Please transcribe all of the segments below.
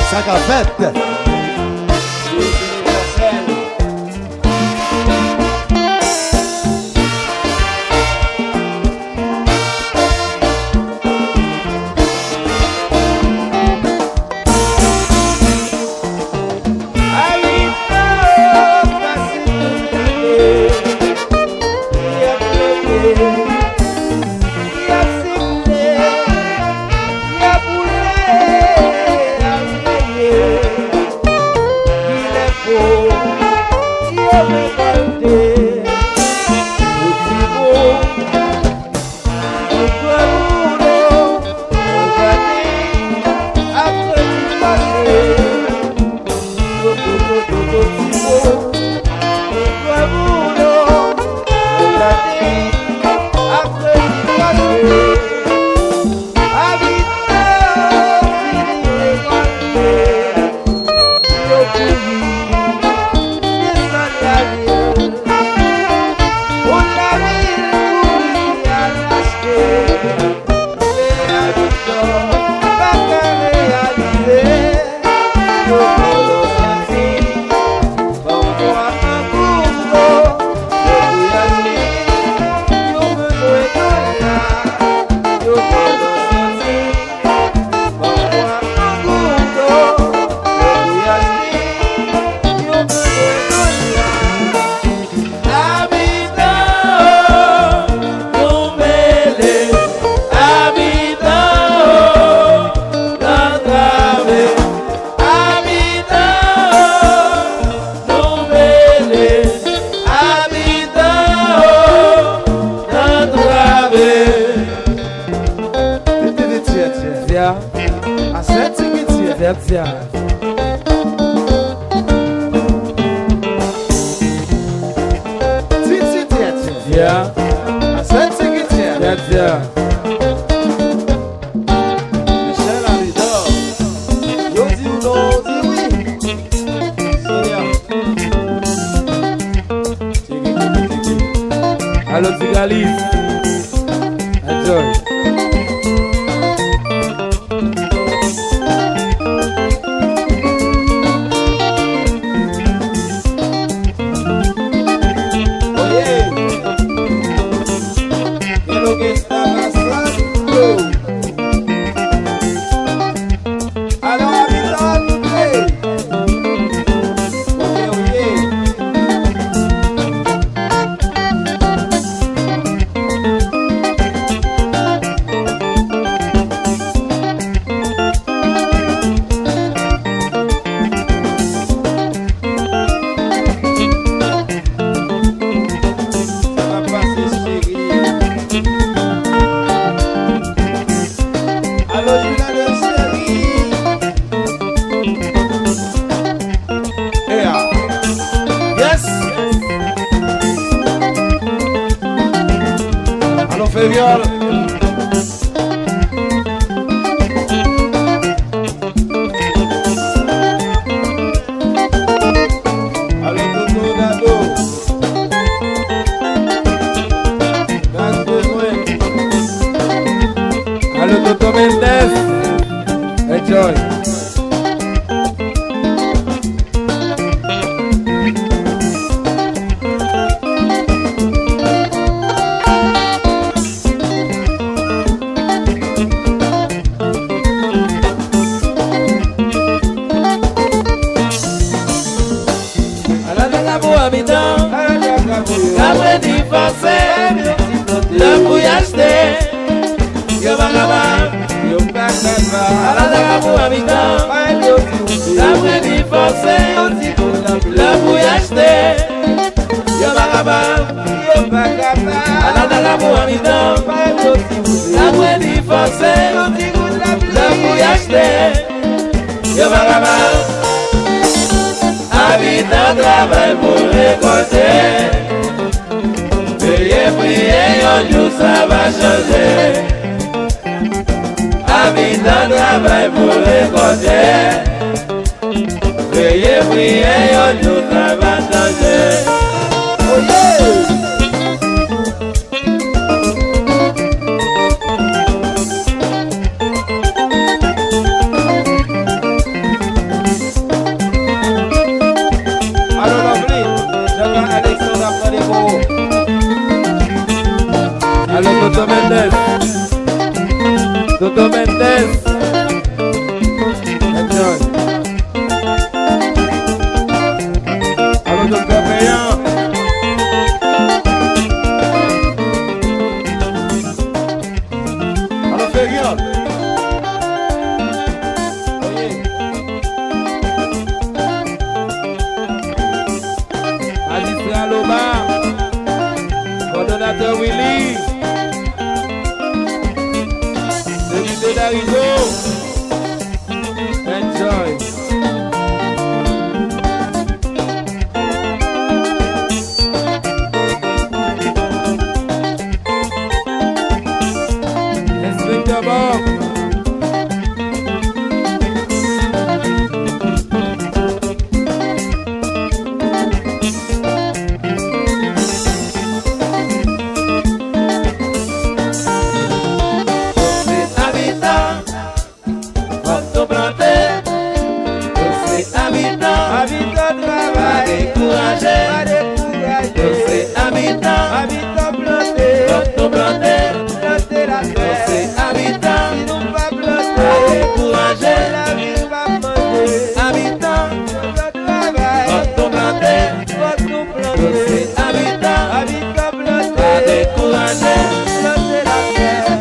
ça qu'a fait. Allo Zigalis, enjoy. Habitant travail pour récolter. Veuillez prier, un jour ça va changer. Habitant travail pour récolter. Veuillez prier, un jour ça va changer. Oh yeah! Yes. Enjoy. Alors, docteur Payant. Alors, Ferriol. Magistrat Loba. Coordonnateur Willy. Député d'Arizo. Enjoy. Inspecteur Bob. Habitant travail, Découragé. pas découragé. Habitant. Habitant planté, Planté. planté la terre. Habitant. Si nous pas planté, Découragé. la vie va manger. Habitant. Habitant travail, Planté. faut nous planter. Habitant. Habitant planté, Découragé. planté la terre.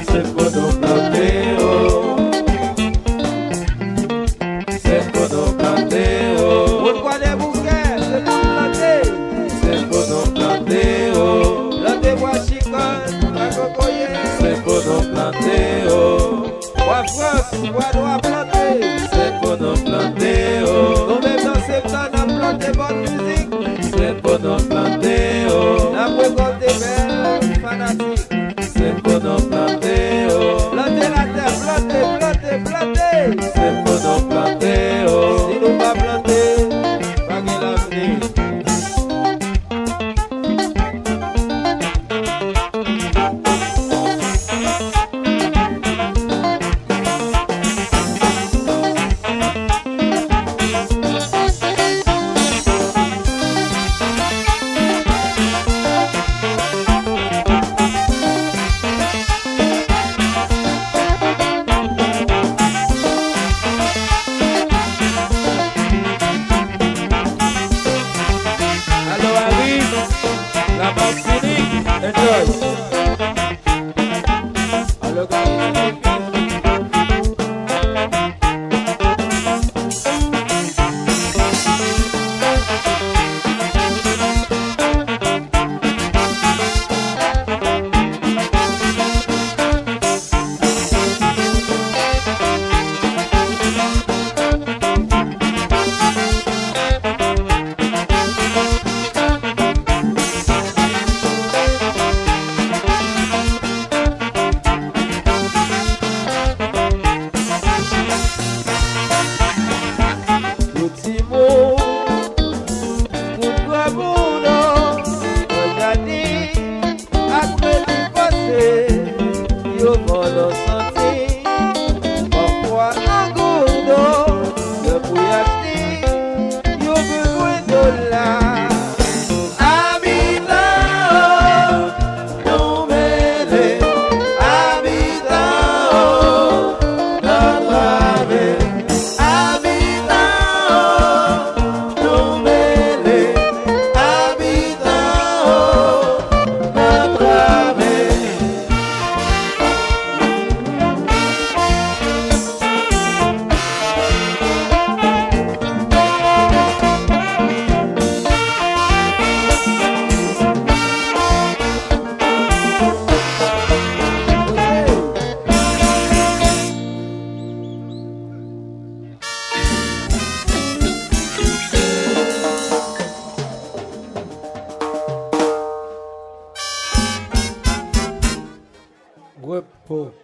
C'est pour nous planter, oh. C'est pour nous planter, oh. Pourquoi des bouquets, c'est pour planter. C'est pour nous planter, oh. Planter bois chicone, bois cocoyer. C'est pour nous planter, oh. Bois France, bois doit planter. C'est pour nous planter, oh. Nous même dans septembre, on a planté bonne musique. C'est pour nous planter, oh. On a fréquenté belle fanatique. C'est pour nous planter, oh. Planter la terre, planter, planter, planter. C'est pour nous planter, oh. Si nous pas planter, pas que l'avenir. Alors arrive la Martinique. Enjoy. Alors, Chapeau.